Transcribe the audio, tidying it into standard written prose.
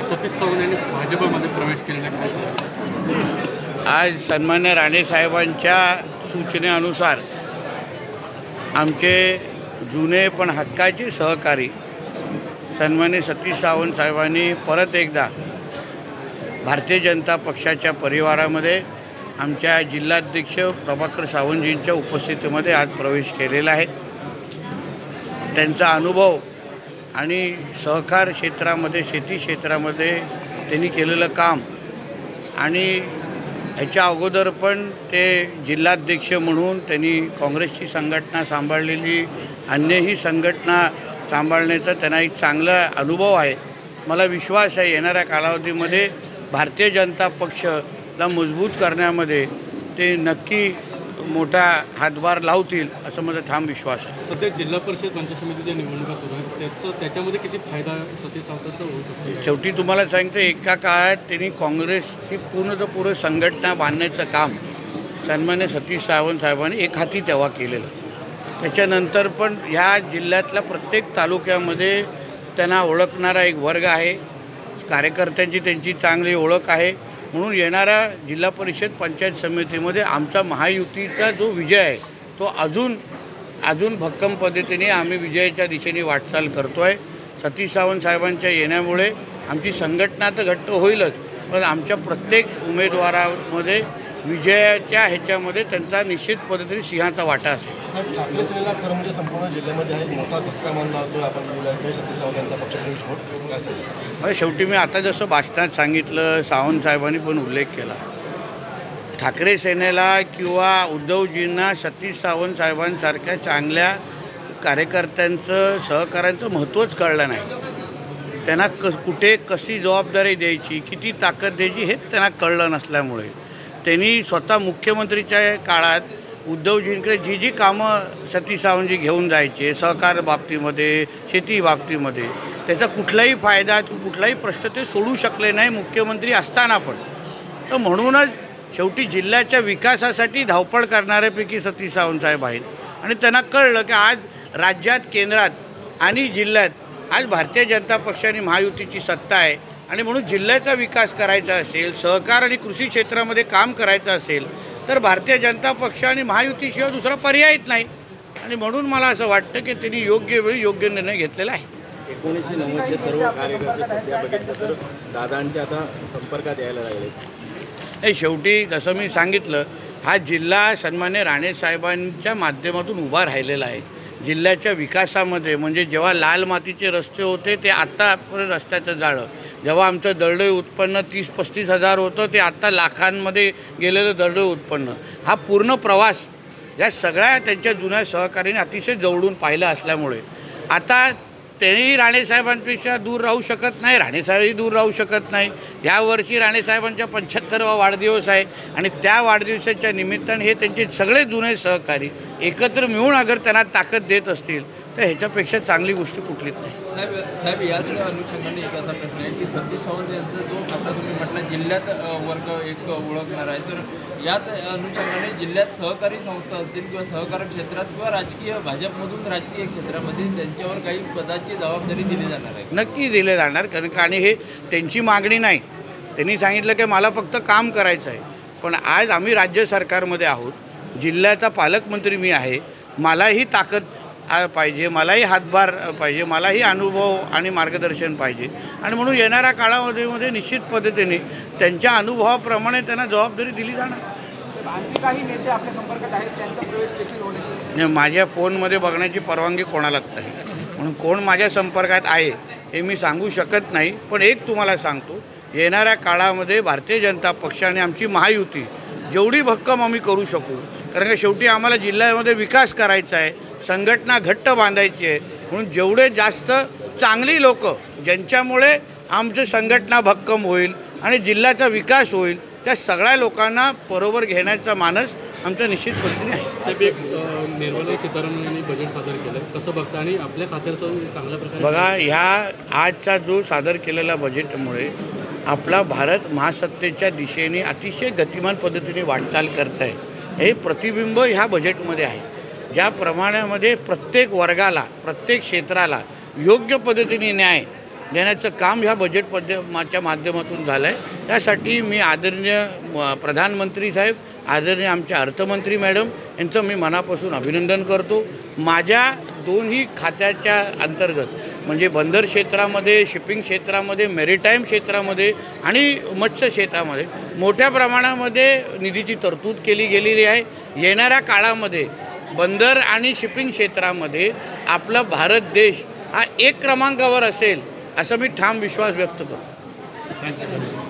सतीश चव्हाण यांनी भाजपमध्ये प्रवेश केलेला काय सांगता? आज सन्मान्य राणेसाहेबांच्या सूचनेनुसार आमचे जुने पण हक्काचे सहकारी सन्मान्य सतीश सावंत साहेबांनी परत एकदा भारतीय जनता पक्षाच्या परिवारामध्ये आमच्या जिल्हाध्यक्ष प्रभाकर सावंतजींच्या उपस्थितीमध्ये आज प्रवेश केलेला आहे। त्यांचा अनुभव आणि सहकार क्षेत्रामध्ये शेती क्षेत्रामध्ये त्यांनी केलेलं काम आणि ह्याच्या अगोदर पण ते जिल्हाध्यक्ष म्हणून त्यांनी काँग्रेसची संघटना सांभाळलेली अन्यही संघटना सांभाळण्याचा त्यांना एक चांगला अनुभव आहे। मला विश्वास आहे येणाऱ्या कालावधीमध्ये भारतीय जनता पक्षला मजबूत करण्यामध्ये ते नक्की मोठा हातभार लावतील असं माझा ठाम विश्वास आहे। सध्या जिल्हा परिषद पंचायत समितीच्या निवडणुका सुरू आहेत, त्याच्यामध्ये किती फायदा सतीश सावंतांचा होऊ शकतो? शेवटी तुम्हाला सांगतो एका काळात त्यांनी काँग्रेसची पूर्ण संघटना बांधण्याचं काम सन्मान्य सतीश सावंत साहेबांनी एक हाती तेव्हा केलेलं। त्याच्यानंतर पण ह्या जिल्ह्यातल्या प्रत्येक तालुक्यामध्ये त्यांना ओळखणारा एक वर्ग आहे, कार्यकर्त्यांची त्यांची चांगली ओळख आहे। म्हणून येणाऱ्या जिल्हा परिषद पंचायत समितीमध्ये आमचा महायुतीचा जो विजय आहे तो अजून भक्कम पद्धतीने आम्ही विजयाच्या दिशेने वाटचाल करतो आहे। सतीश सावंत साहेबांच्या येण्यामुळे आमची संघटना तर घट्ट होईलच, पण आमच्या प्रत्येक उमेदवारामध्ये विजयाच्या ह्याच्यामध्ये त्यांचा निश्चित पद्धतीने सिंहाचा वाटा असेल। साहेब, ठाकरे सेनेला खरं म्हणजे संपूर्ण जिल्ह्यामध्ये एक मोठा धक्का मानला जातो आपण सतीश सावंत यांचा पक्षप्रवेश होत काय सांगितलं? शेवटी मी आता जसं भाषणात सांगितलं, सावंत साहेबांनी पण उल्लेख केला, ठाकरे सेनेला किंवा उद्धवजींना सतीश सावंत साहेबांसारख्या चांगल्या कार्यकर्त्यांचं सहकार्यांचं महत्त्वच कळलं नाही। त्यांना कुठे कशी जबाबदारी द्यायची, किती ताकद द्यायची हे त्यांना कळलं नसल्यामुळे त्यांनी स्वतः मुख्यमंत्रीच्या काळात उद्धवजींकडे जी कामं सतीश सावंतजी घेऊन जायचे सहकार बाबतीमध्ये शेती बाबतीमध्ये त्याचा कुठलाही फायदा कुठलाही प्रश्न ते सोडू शकले नाही मुख्यमंत्री असताना पण। तर म्हणूनच शेवटी जिल्ह्याच्या विकासासाठी धावपळ करणाऱ्यापैकी सतीश सावंत साहेब आहेत आणि त्यांना कळलं की आज राज्यात केंद्रात आणि जिल्ह्यात आज भारतीय जनता पक्ष आणि महायुतीची सत्ता आहे आणि म्हणून जिल्ह्याचा विकास करायचा असेल, सहकार आणि कृषी क्षेत्रामध्ये काम करायचं असेल तर भारतीय जनता पक्ष आणि महायुतीशिवाय दुसरा पर्यायच नाही आणि म्हणून मला असं वाटतं की त्यांनी योग्य वेळी योग्य निर्णय घेतलेला आहे। 1990चे सर्व कार्यकर्ते सध्या बघितलं तर दादांच्या आता संपर्कात यायला लागले। शेवटी जसं मी सांगितलं हा जिल्हा सन्मान्य राणेसाहेबांच्या माध्यमातून उभा राहिलेला आहे। जिल्ह्याच्या विकासामध्ये म्हणजे जेव्हा लाल मातीचे रस्ते होते ते आत्तापर्यंत रस्त्याचं जाळं, जेव्हा आमचं दरडोई उत्पन्न 30-35 हजार होतं ते आत्ता लाखांमध्ये गेलेलं दरडोई उत्पन्न, हा पूर्ण प्रवास या सगळ्या त्यांच्या जुन्या सहकार्याने अतिशय जवळून पाहिलं असल्यामुळे आता त्यांनी राणेसाहेबांपेक्षा दूर राहू शकत नाही, राणेसाहेबही दूर राहू शकत नाही। यावर्षी राणेसाहेबांच्या 75वा वाढदिवस आहे आणि त्या वाढदिवसाच्या निमित्ताने हे त्यांचे सगळे जुने सहकारी एकत्र मिळून अगर त्यांना ताकद देत असतील तर ह्याच्यापेक्षा चांगली गोष्ट कुठलीच नाही। साहेब याच अनुषंगाने एक असा प्रश्न आहे की सतीश सावंत यांचा जो आता तुम्ही म्हटलं जिल्ह्यात वर्ग एक ओळखणार आहे, तर याच अनुषंगाने जिल्ह्यात सहकारी संस्था असतील किंवा सहकारी क्षेत्रात किंवा राजकीय भाजपमधून राजकीय क्षेत्रामध्ये त्यांच्यावर काही पदाची जबाबदारी दिली जाणार आहे? नक्की दिले जाणार, कारण आणि हे त्यांची मागणी नाही। त्यांनी सांगितलं की मला फक्त काम करायचं आहे, पण आज आम्ही राज्य सरकारमध्ये आहोत, जिल्ह्याचा पालकमंत्री मी आहे, मलाही ताकद पाहिजे, मलाही हातभार पाहिजे, मलाही अनुभव आणि मार्गदर्शन पाहिजे आणि म्हणून येणाऱ्या काळामध्ये निश्चित पद्धतीने त्यांच्या अनुभवाप्रमाणे त्यांना जबाबदारी दिली जाणार। आणखी काही नेते आपल्या संपर्कात आहेत, त्यांचा प्रवेश देखील होण्याची माझ्या फोनमध्ये बघण्याची परवानगी कोणालाच नाही, म्हणून कोण माझ्या संपर्कात आहे हे मी सांगू शकत नाही। पण एक तुम्हाला सांगतो, येणाऱ्या काळामध्ये भारतीय जनता पक्ष आणि आमची महायुती जेवढी भक्कम आम्ही करू शकू, कारण का शेवटी आम्हाला जिल्ह्यामध्ये विकास करायचा आहे, संघटना घट्ट बांधायची आहे, म्हणून जेवढे जास्त चांगली लोक ज्यांच्यामुळे आमची संघटना भक्कम होईल आणि जिल्ह्याचा विकास होईल त्या सगळ्या लोकांना बरोबर घेण्याचा मानस आमचा निश्चित पद्धतीने आहे। साहेब, एक निर्मला सीतारामन यांनी बजेट सादर केलं, कसं बघता आणि आपल्या खात्याचं चांगल्या प्रकारे बघा, ह्या आजचा जो सादर केलेला बजेटमुळे आपला भारत महासत्तेच्या दिशेने अतिशय गतिमान पद्धतीने वाटचाल करत आहे, हे प्रतिबिंब ह्या बजेटमध्ये आहे। ज्या प्रमाणामध्ये प्रत्येक वर्गाला प्रत्येक क्षेत्राला योग्य पद्धतीने न्याय देण्याचं काम ह्या बजेटच्या माध्यमातून झालं आहे. त्यासाठी मी आदरणीय प्रधानमंत्री साहेब, आदरणीय आमचे अर्थमंत्री मॅडम यांचं मी मनापासून अभिनंदन करतो. माझ्या दोन्ही खात्याच्या अंतर्गत म्हणजे बंदर क्षेत्रामध्ये, शिपिंग क्षेत्रामध्ये, मेरीटाईम क्षेत्रामध्ये आणि मत्स्य क्षेत्रामध्ये मोठ्या प्रमाणामध्ये निधीची तरतूद केली गेलेली आहे. येणाऱ्या काळामध्ये बंदर आणि शिपिंग क्षेत्रामध्ये आपला भारत देश हा 1 क्रमांकावर असेल असा मी ठाम विश्वास व्यक्त करतो. थँक्यू.